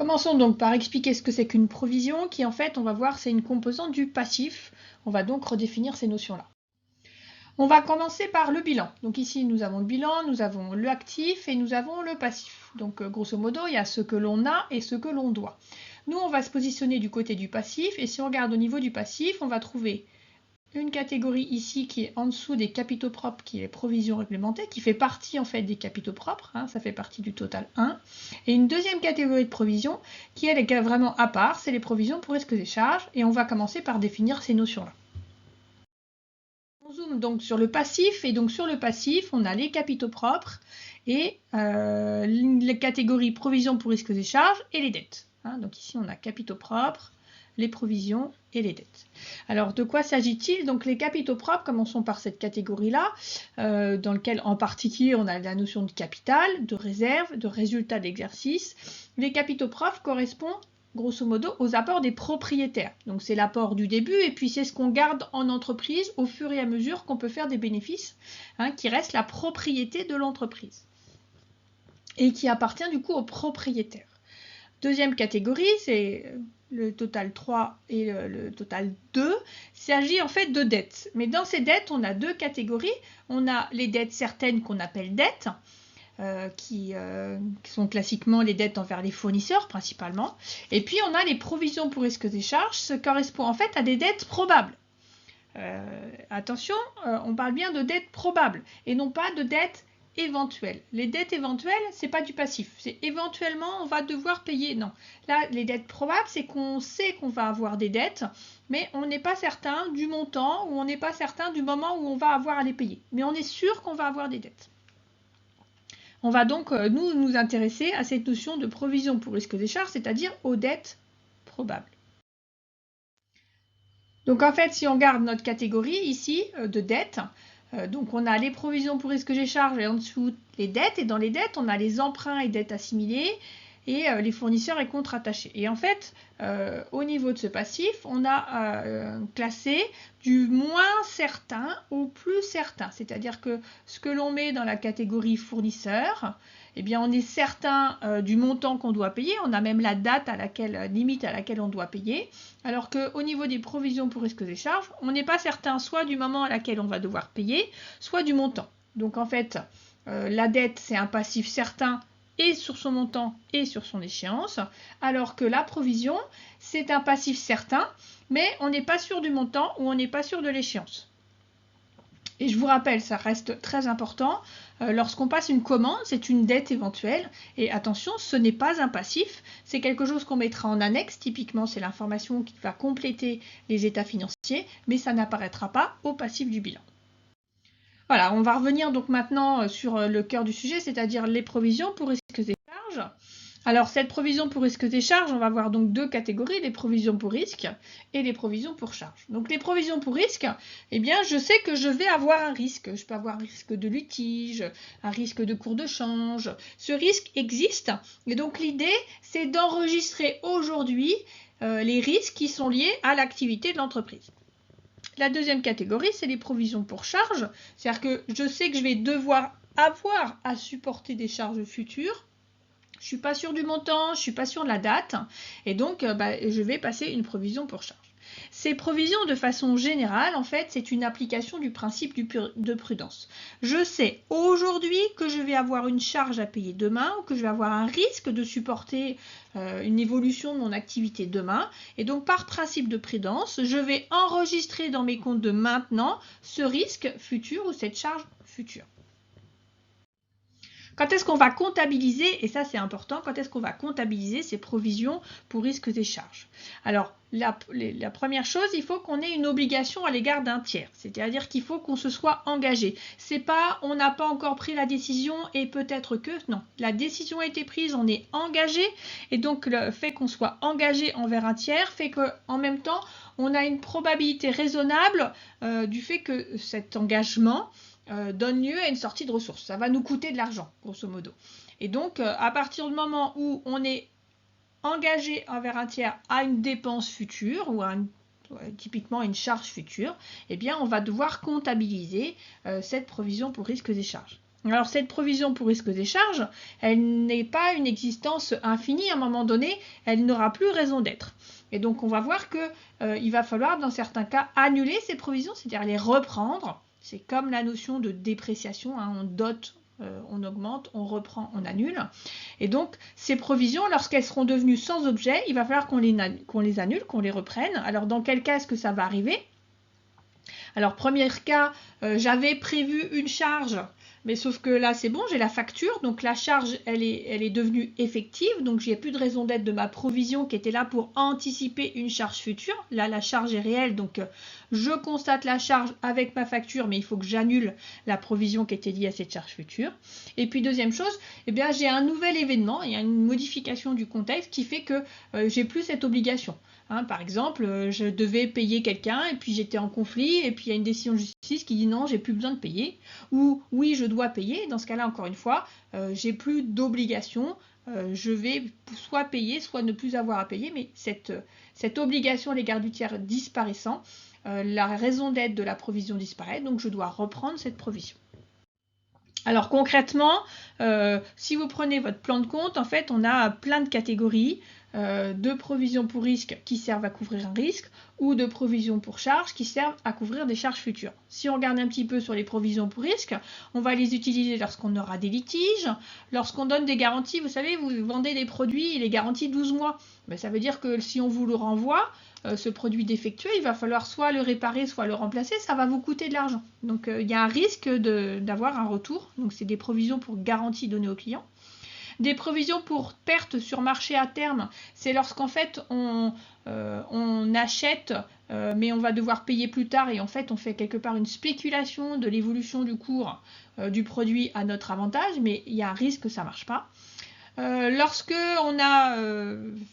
Commençons donc par expliquer ce que c'est qu'une provision, qui en fait, on va voir, c'est une composante du passif. On va donc redéfinir ces notions-là. On va commencer par le bilan. Donc ici, nous avons le bilan, nous avons l'actif et nous avons le passif. Donc grosso modo, il y a ce que l'on a et ce que l'on doit. Nous, on va se positionner du côté du passif, et si on regarde au niveau du passif, on va trouver une catégorie ici qui est en dessous des capitaux propres, qui est provision réglementée, qui fait partie en fait des capitaux propres, ça fait partie du total 1. Et une deuxième catégorie de provision qui elle est vraiment à part, c'est les provisions pour risques et charges, et on va commencer par définir ces notions-là. On zoome donc sur le passif, et donc sur le passif, on a les capitaux propres et les catégories provisions pour risques et charges et les dettes. Donc ici on a capitaux propres, les provisions et les dettes. Alors, de quoi s'agit-il? Donc, les capitaux propres, commençons par cette catégorie-là, dans laquelle, en particulier, on a la notion de capital, de réserve, de résultat d'exercice. Les capitaux propres correspondent, grosso modo, aux apports des propriétaires. Donc, c'est l'apport du début, et puis c'est ce qu'on garde en entreprise au fur et à mesure qu'on peut faire des bénéfices, qui reste la propriété de l'entreprise, et qui appartient, du coup, aux propriétaires. Deuxième catégorie, c'est le total 3 et le total 2. Il s'agit en fait de dettes. Mais dans ces dettes, on a deux catégories. On a les dettes certaines qu'on appelle dettes, qui sont classiquement les dettes envers les fournisseurs principalement. Et puis on a les provisions pour risques et charges, ce qui correspond en fait à des dettes probables. Attention, on parle bien de dettes probables et non pas de dettes éventuelles. Les dettes éventuelles, c'est pas du passif. C'est éventuellement, on va devoir payer. Non. Là, les dettes probables, c'est qu'on sait qu'on va avoir des dettes, mais on n'est pas certain du montant ou on n'est pas certain du moment où on va avoir à les payer. Mais on est sûr qu'on va avoir des dettes. On va donc nous intéresser à cette notion de provision pour risque des charges, c'est-à-dire aux dettes probables. Donc en fait, si on regarde notre catégorie ici de dettes, donc on a les provisions pour risque et charges et en dessous les dettes. Et dans les dettes, on a les emprunts et dettes assimilées et les fournisseurs et comptes rattachés. Et en fait, au niveau de ce passif, on a classé du moins certain au plus certain. C'est-à-dire que ce que l'on met dans la catégorie fournisseur, eh bien, on est certain du montant qu'on doit payer. On a même la date limite à laquelle on doit payer. Alors qu'au niveau des provisions pour risques et charges, on n'est pas certain soit du moment à laquelle on va devoir payer, soit du montant. Donc en fait, la dette, c'est un passif certain et sur son montant et sur son échéance, alors que la provision, c'est un passif certain, mais on n'est pas sûr du montant ou on n'est pas sûr de l'échéance. Et je vous rappelle, ça reste très important, lorsqu'on passe une commande, c'est une dette éventuelle. Et attention, ce n'est pas un passif, c'est quelque chose qu'on mettra en annexe. Typiquement, c'est l'information qui va compléter les états financiers, mais ça n'apparaîtra pas au passif du bilan. Voilà, on va revenir donc maintenant sur le cœur du sujet, c'est-à-dire les provisions pour risques et charges. Alors, cette provision pour risques et charges, on va voir donc deux catégories, les provisions pour risques et les provisions pour charges. Donc, les provisions pour risques, eh bien, je sais que je vais avoir un risque. Je peux avoir un risque de litige, un risque de cours de change. Ce risque existe. Et donc, l'idée, c'est d'enregistrer aujourd'hui les risques qui sont liés à l'activité de l'entreprise. La deuxième catégorie, c'est les provisions pour charges. C'est-à-dire que je sais que je vais devoir avoir à supporter des charges futures. Je ne suis pas sûr du montant, je ne suis pas sûr de la date, et donc je vais passer une provision pour charge. Ces provisions, de façon générale, en fait, c'est une application du principe de prudence. Je sais aujourd'hui que je vais avoir une charge à payer demain, ou que je vais avoir un risque de supporter une évolution de mon activité demain, et donc par principe de prudence, je vais enregistrer dans mes comptes de maintenant ce risque futur ou cette charge future. Quand est-ce qu'on va comptabiliser, et ça c'est important, quand est-ce qu'on va comptabiliser ces provisions pour risques et charges? Alors, la première chose, il faut qu'on ait une obligation à l'égard d'un tiers, c'est-à-dire qu'il faut qu'on se soit engagé. C'est pas, on n'a pas encore pris la décision et peut-être que, non. La décision a été prise, on est engagé, et donc le fait qu'on soit engagé envers un tiers fait qu'en même temps, on a une probabilité raisonnable du fait que cet engagement donne lieu à une sortie de ressources. Ça va nous coûter de l'argent, grosso modo. Et donc, à partir du moment où on est engagé envers un tiers à une dépense future ou à typiquement une charge future, eh bien, on va devoir comptabiliser cette provision pour risques et charges. Alors cette provision pour risque des charges, elle n'est pas une existence infinie. À un moment donné, elle n'aura plus raison d'être. Et donc on va voir qu'il va falloir dans certains cas annuler ces provisions, c'est-à-dire les reprendre. C'est comme la notion de dépréciation, hein, on dote, on augmente, on reprend, on annule. Et donc ces provisions, lorsqu'elles seront devenues sans objet, il va falloir qu'on les annule, qu'on les reprenne. Alors dans quel cas est-ce que ça va arriver? Alors premier cas, j'avais prévu une charge, mais sauf que là c'est bon, j'ai la facture, donc la charge elle est devenue effective, donc j'ai plus de raison d'être de ma provision qui était là pour anticiper une charge future. Là la charge est réelle, donc je constate la charge avec ma facture, mais il faut que j'annule la provision qui était liée à cette charge future. Et puis deuxième chose, eh bien j'ai un nouvel événement, il y a une modification du contexte qui fait que j'ai plus cette obligation. Hein, par exemple, je devais payer quelqu'un et puis j'étais en conflit et puis il y a une décision de justice qui dit non, j'ai plus besoin de payer, ou oui, je dois payer. Dans ce cas-là, encore une fois, j'ai plus d'obligation, je vais soit payer, soit ne plus avoir à payer, mais cette obligation à l'égard du tiers disparaissant, la raison d'être de la provision disparaît, donc je dois reprendre cette provision. Alors concrètement, si vous prenez votre plan de compte, en fait, on a plein de catégories de provisions pour risque qui servent à couvrir un risque ou de provisions pour charges qui servent à couvrir des charges futures. Si on regarde un petit peu sur les provisions pour risque, on va les utiliser lorsqu'on aura des litiges, lorsqu'on donne des garanties. Vous savez, vous vendez des produits et les garanties 12 mois. Mais ça veut dire que si on vous le renvoie, ce produit défectueux, il va falloir soit le réparer, soit le remplacer, ça va vous coûter de l'argent. Donc il y a un risque d'avoir un retour. Donc c'est des provisions pour garantie données aux clients. Des provisions pour perte sur marché à terme, c'est lorsqu'en fait on achète mais on va devoir payer plus tard et en fait on fait quelque part une spéculation de l'évolution du cours du produit à notre avantage, mais il y a un risque que ça ne marche pas. Lorsque on a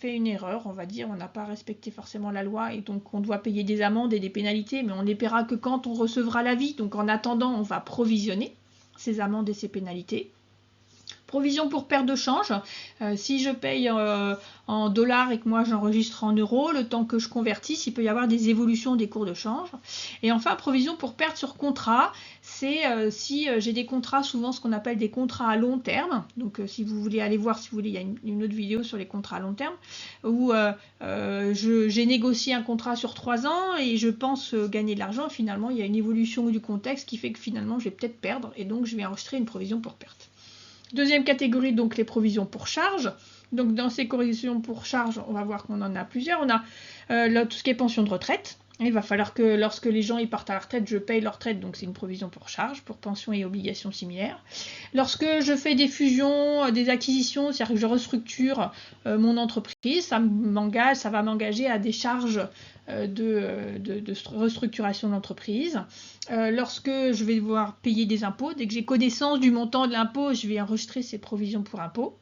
fait une erreur, on va dire, on n'a pas respecté forcément la loi et donc on doit payer des amendes et des pénalités, mais on ne les paiera que quand on recevra l'avis. Donc en attendant, on va provisionner ces amendes et ces pénalités. Provision pour perte de change, si je paye en dollars et que moi j'enregistre en euros, le temps que je convertisse, il peut y avoir des évolutions des cours de change. Et enfin, provision pour perte sur contrat, c'est si j'ai des contrats, souvent ce qu'on appelle des contrats à long terme. Donc si vous voulez aller voir, si vous voulez, il y a une autre vidéo sur les contrats à long terme, où j'ai négocié un contrat sur 3 ans et je pense gagner de l'argent. Finalement, il y a une évolution du contexte qui fait que finalement je vais peut-être perdre et donc je vais enregistrer une provision pour perte. Deuxième catégorie, donc les provisions pour charge. Donc dans ces provisions pour charge, on va voir qu'on en a plusieurs. On a tout ce qui est pension de retraite. Il va falloir que lorsque les gens ils partent à la retraite, je paye leur retraite, donc c'est une provision pour charge, pour pension et obligations similaires. Lorsque je fais des fusions, des acquisitions, c'est-à-dire que je restructure mon entreprise, ça va m'engager à des charges de restructuration d'entreprise. Lorsque je vais devoir payer des impôts, dès que j'ai connaissance du montant de l'impôt, je vais enregistrer ces provisions pour impôts.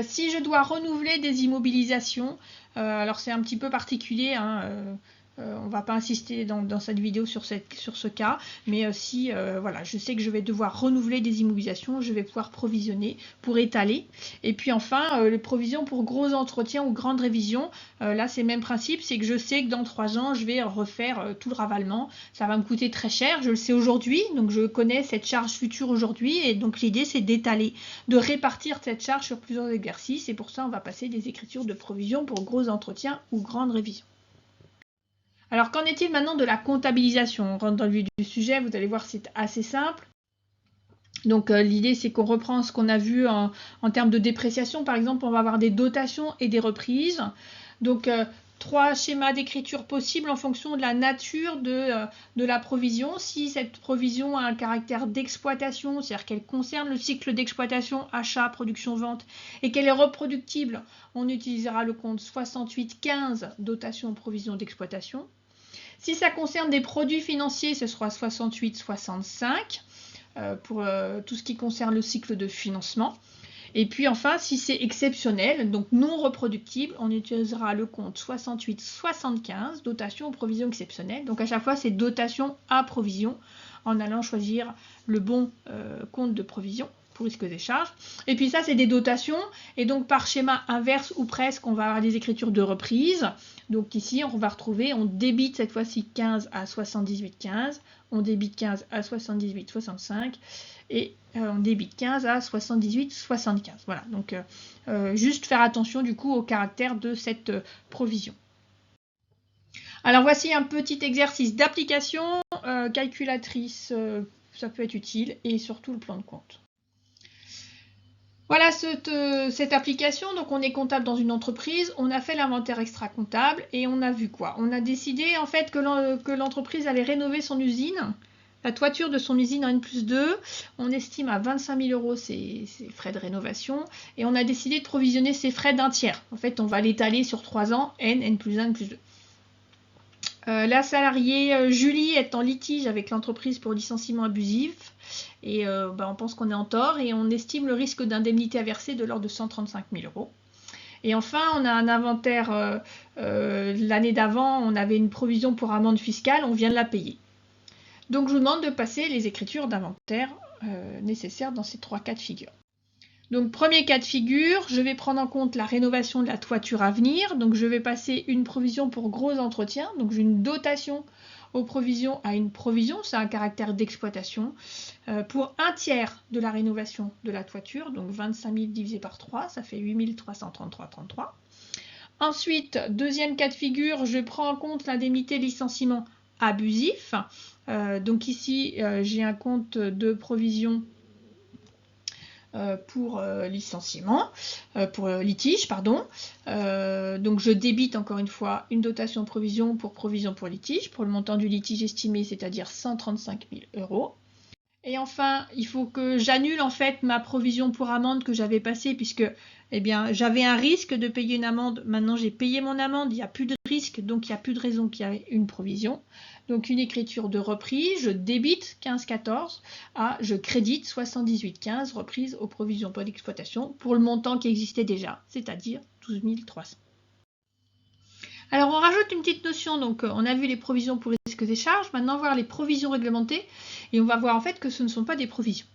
Si je dois renouveler des immobilisations, alors c'est un petit peu particulier, hein, on ne va pas insister dans cette vidéo sur ce cas, mais si voilà, je sais que je vais devoir renouveler des immobilisations, je vais pouvoir provisionner pour étaler. Et puis enfin, les provisions pour gros entretiens ou grandes révisions, là c'est le même principe, c'est que je sais que dans 3 ans, je vais refaire tout le ravalement, ça va me coûter très cher, je le sais aujourd'hui, donc je connais cette charge future aujourd'hui, et donc l'idée c'est d'étaler, de répartir cette charge sur plusieurs exercices, et pour ça on va passer des écritures de provisions pour gros entretiens ou grandes révisions. Alors, qu'en est-il maintenant de la comptabilisation? On rentre dans le vif du sujet, vous allez voir, c'est assez simple. Donc, l'idée, c'est qu'on reprend ce qu'on a vu en termes de dépréciation. Par exemple, on va avoir des dotations et des reprises. Donc, 3 schémas d'écriture possibles en fonction de la nature de la provision. Si cette provision a un caractère d'exploitation, c'est-à-dire qu'elle concerne le cycle d'exploitation, achat, production, vente, et qu'elle est reproductible, on utilisera le compte 6815, dotation, provision d'exploitation. Si ça concerne des produits financiers, ce sera 68-65 pour tout ce qui concerne le cycle de financement. Et puis enfin, si c'est exceptionnel, donc non reproductible, on utilisera le compte 68-75, dotation ou provision exceptionnelle. Donc à chaque fois, c'est dotation à provision en allant choisir le bon compte de provision pour risque des charges. Et puis ça, c'est des dotations. Et donc, par schéma inverse ou presque, on va avoir des écritures de reprise. Donc ici, on va retrouver, on débite cette fois-ci 15 à 78,15. On débite 15 à 78,65. Et on débite 15 à 78,75. Voilà, donc juste faire attention du coup au caractère de cette provision. Alors voici un petit exercice d'application, calculatrice, ça peut être utile, et surtout le plan de compte. Voilà cette application, donc on est comptable dans une entreprise, on a fait l'inventaire extra-comptable et on a vu quoi? On a décidé en fait que l'entreprise allait rénover son usine, la toiture de son usine en N+2, on estime à 25 000 € ses frais de rénovation et on a décidé de provisionner ces frais d'un tiers. En fait, on va l'étaler sur 3 ans, N+1, N+2. La salariée Julie est en litige avec l'entreprise pour licenciement abusif et on pense qu'on est en tort et on estime le risque d'indemnité à verser de l'ordre de 135 000 €. Et enfin, on a un inventaire, l'année d'avant, on avait une provision pour amende fiscale, on vient de la payer. Donc je vous demande de passer les écritures d'inventaire nécessaires dans ces 3 cas de figure. Donc premier cas de figure, je vais prendre en compte la rénovation de la toiture à venir. Donc je vais passer une provision pour gros entretien. Donc j'ai une dotation aux provisions à une provision, c'est un caractère d'exploitation, pour un tiers de la rénovation de la toiture. Donc 25 000 divisé par 3, ça fait 8 333,33. Ensuite, deuxième cas de figure, je prends en compte l'indemnité licenciement abusif. Donc ici, j'ai un compte de provision pour licenciement, pour litige, pardon. Donc je débite encore une fois une dotation provision pour litige, pour le montant du litige estimé, c'est-à-dire 135 000 €. Et enfin, il faut que j'annule en fait ma provision pour amende que j'avais passée puisque j'avais un risque de payer une amende. Maintenant, j'ai payé mon amende, il n'y a plus de risque, donc il n'y a plus de raison qu'il y ait une provision. Donc une écriture de reprise, je débite 15,14 à je crédite 78,15 reprise aux provisions pour l'exploitation pour le montant qui existait déjà, c'est-à-dire 12 300. Alors on rajoute une petite notion, donc on a vu les provisions pour risque des charges, maintenant on va voir les provisions réglementées et on va voir en fait que ce ne sont pas des provisions.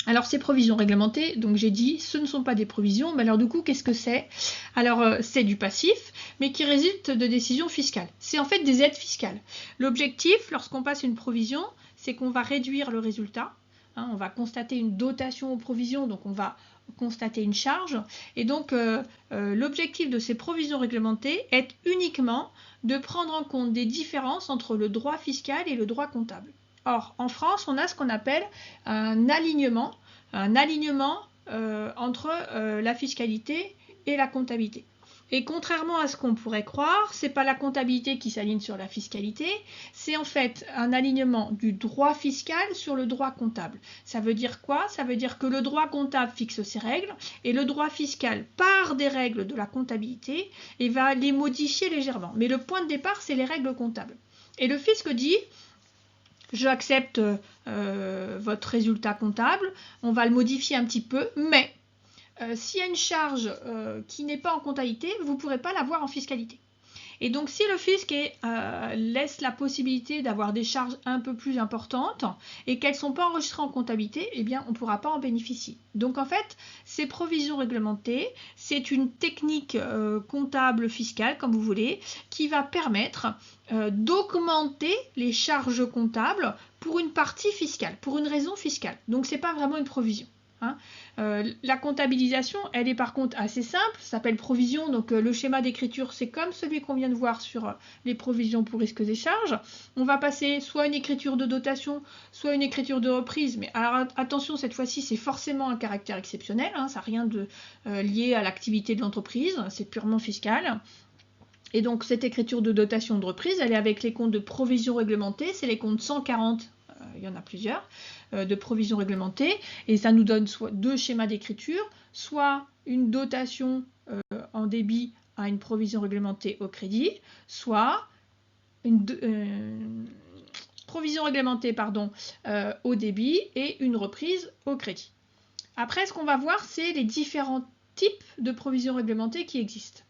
Alors ces provisions réglementées, donc j'ai dit ce ne sont pas des provisions, mais alors du coup qu'est-ce que c'est? Alors c'est du passif, mais qui résulte de décisions fiscales. C'est en fait des aides fiscales. L'objectif lorsqu'on passe une provision, c'est qu'on va réduire le résultat. Hein, on va constater une dotation aux provisions, donc on va constater une charge. Et donc l'objectif de ces provisions réglementées est uniquement de prendre en compte des différences entre le droit fiscal et le droit comptable. Or, en France, on a ce qu'on appelle un alignement entre la fiscalité et la comptabilité. Et contrairement à ce qu'on pourrait croire, ce n'est pas la comptabilité qui s'aligne sur la fiscalité, c'est en fait un alignement du droit fiscal sur le droit comptable. Ça veut dire quoi? Ça veut dire que le droit comptable fixe ses règles et le droit fiscal part des règles de la comptabilité et va les modifier légèrement. Mais le point de départ, c'est les règles comptables. Et le fisc dit: j'accepte votre résultat comptable, on va le modifier un petit peu, mais s'il y a une charge qui n'est pas en comptabilité, vous ne pourrez pas l'avoir en fiscalité. Et donc si le fisc laisse la possibilité d'avoir des charges un peu plus importantes et qu'elles ne sont pas enregistrées en comptabilité, eh bien on ne pourra pas en bénéficier. Donc en fait, ces provisions réglementées, c'est une technique comptable fiscale, comme vous voulez, qui va permettre d'augmenter les charges comptables pour une partie fiscale, pour une raison fiscale. Donc ce n'est pas vraiment une provision. Hein. La comptabilisation, elle est par contre assez simple, ça s'appelle provision, donc le schéma d'écriture c'est comme celui qu'on vient de voir sur les provisions pour risque des charges. On va passer soit une écriture de dotation, soit une écriture de reprise, mais alors attention, cette fois-ci c'est forcément un caractère exceptionnel, hein, ça n'a rien de lié à l'activité de l'entreprise, c'est purement fiscal. Et donc cette écriture de dotation de reprise, elle est avec les comptes de provision réglementée, c'est les comptes 140, il y en a plusieurs, de provision réglementée, et ça nous donne soit deux schémas d'écriture, soit une dotation en débit à une provision réglementée au crédit, soit une provision réglementée au débit et une reprise au crédit. Après, ce qu'on va voir, c'est les différents types de provisions réglementées qui existent.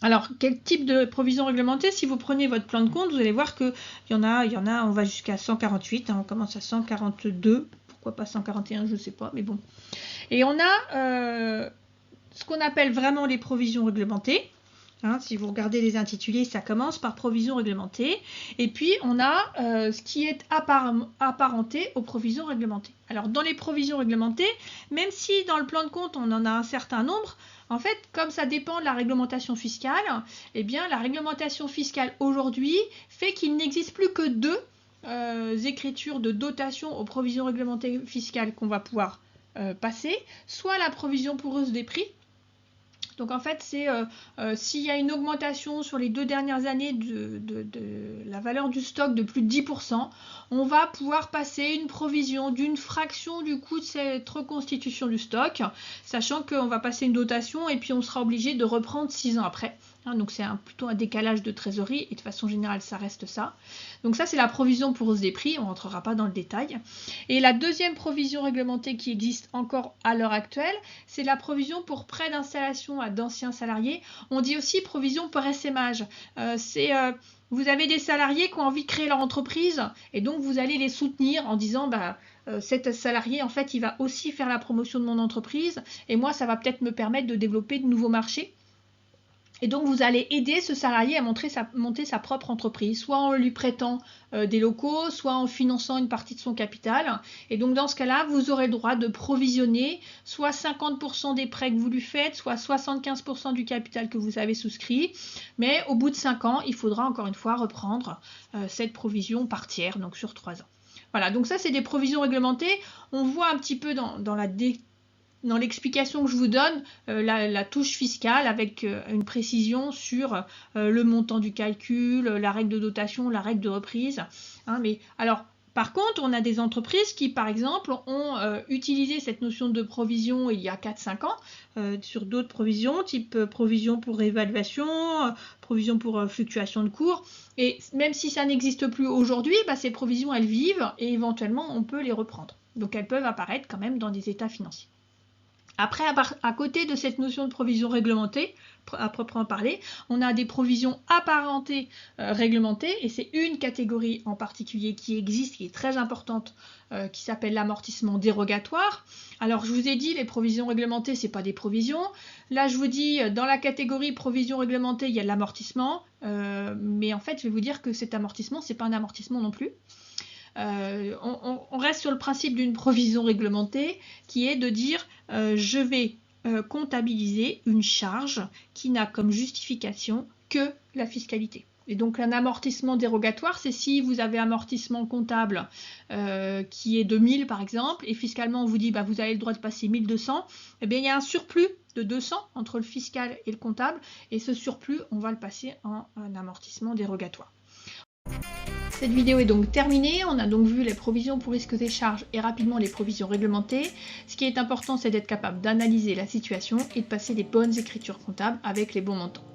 Alors, quel type de provision réglementée? Si vous prenez votre plan de compte, vous allez voir qu'il y en a, on va jusqu'à 148, hein, on commence à 142, Pourquoi pas 141, je ne sais pas, mais bon. Et on a ce qu'on appelle vraiment les provisions réglementées. Hein, si vous regardez les intitulés, ça commence par provisions réglementées. Et puis, on a ce qui est apparenté aux provisions réglementées. Alors, dans les provisions réglementées, même si dans le plan de compte, on en a un certain nombre, en fait, comme ça dépend de la réglementation fiscale, eh bien, la réglementation fiscale aujourd'hui fait qu'il n'existe plus que deux écritures de dotation aux provisions réglementées fiscales qu'on va pouvoir passer, soit la provision pour hausse des prix. Donc en fait, c'est s'il y a une augmentation sur les 2 dernières années de la valeur du stock de plus de 10%, on va pouvoir passer une provision d'une fraction du coût de cette reconstitution du stock, sachant qu'on va passer une dotation et puis on sera obligé de reprendre 6 ans après. Hein, donc c'est plutôt un décalage de trésorerie et de façon générale, ça reste ça. Donc ça, c'est la provision pour hausse des prix, on ne rentrera pas dans le détail. Et la deuxième provision réglementée qui existe encore à l'heure actuelle, c'est la provision pour prêt d'installation à d'anciens salariés. On dit aussi provision pour essaimage. Vous avez des salariés qui ont envie de créer leur entreprise et donc vous allez les soutenir en disant cet salarié, en fait, il va aussi faire la promotion de mon entreprise et moi, ça va peut-être me permettre de développer de nouveaux marchés. Et donc, vous allez aider ce salarié à monter sa propre entreprise, soit en lui prêtant des locaux, soit en finançant une partie de son capital. Et donc, dans ce cas-là, vous aurez le droit de provisionner soit 50% des prêts que vous lui faites, soit 75% du capital que vous avez souscrit. Mais au bout de 5 ans, il faudra encore une fois reprendre cette provision par tiers, donc sur 3 ans. Voilà, donc ça, c'est des provisions réglementées. On voit un petit peu dans l'explication que je vous donne, la touche fiscale avec une précision sur le montant du calcul, la règle de dotation, la règle de reprise. Hein, mais alors, par contre, on a des entreprises qui, par exemple, ont utilisé cette notion de provision il y a 4-5 ans sur d'autres provisions, type provision pour évaluation, provision pour fluctuation de cours. Et même si ça n'existe plus aujourd'hui, ces provisions, elles vivent et éventuellement, on peut les reprendre. Donc, elles peuvent apparaître quand même dans des états financiers. Après, à côté de cette notion de provision réglementée, à proprement parler, on a des provisions apparentées réglementées, et c'est une catégorie en particulier qui existe, qui est très importante, qui s'appelle l'amortissement dérogatoire. Alors, je vous ai dit, les provisions réglementées, ce n'est pas des provisions. Là, je vous dis, dans la catégorie provision réglementée, il y a de l'amortissement, mais en fait, je vais vous dire que cet amortissement, ce n'est pas un amortissement non plus. On reste sur le principe d'une provision réglementée qui est de dire je vais comptabiliser une charge qui n'a comme justification que la fiscalité. Et donc un amortissement dérogatoire, c'est si vous avez un amortissement comptable qui est de 1000 par exemple, et fiscalement on vous dit vous avez le droit de passer 1200, eh bien il y a un surplus de 200 entre le fiscal et le comptable, et ce surplus on va le passer en un amortissement dérogatoire. Cette vidéo est donc terminée, on a donc vu les provisions pour risques et charges et rapidement les provisions réglementées. Ce qui est important, c'est d'être capable d'analyser la situation et de passer les bonnes écritures comptables avec les bons montants.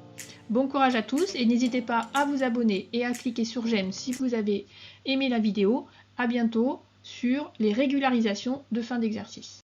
Bon courage à tous et n'hésitez pas à vous abonner et à cliquer sur j'aime si vous avez aimé la vidéo. À bientôt sur les régularisations de fin d'exercice.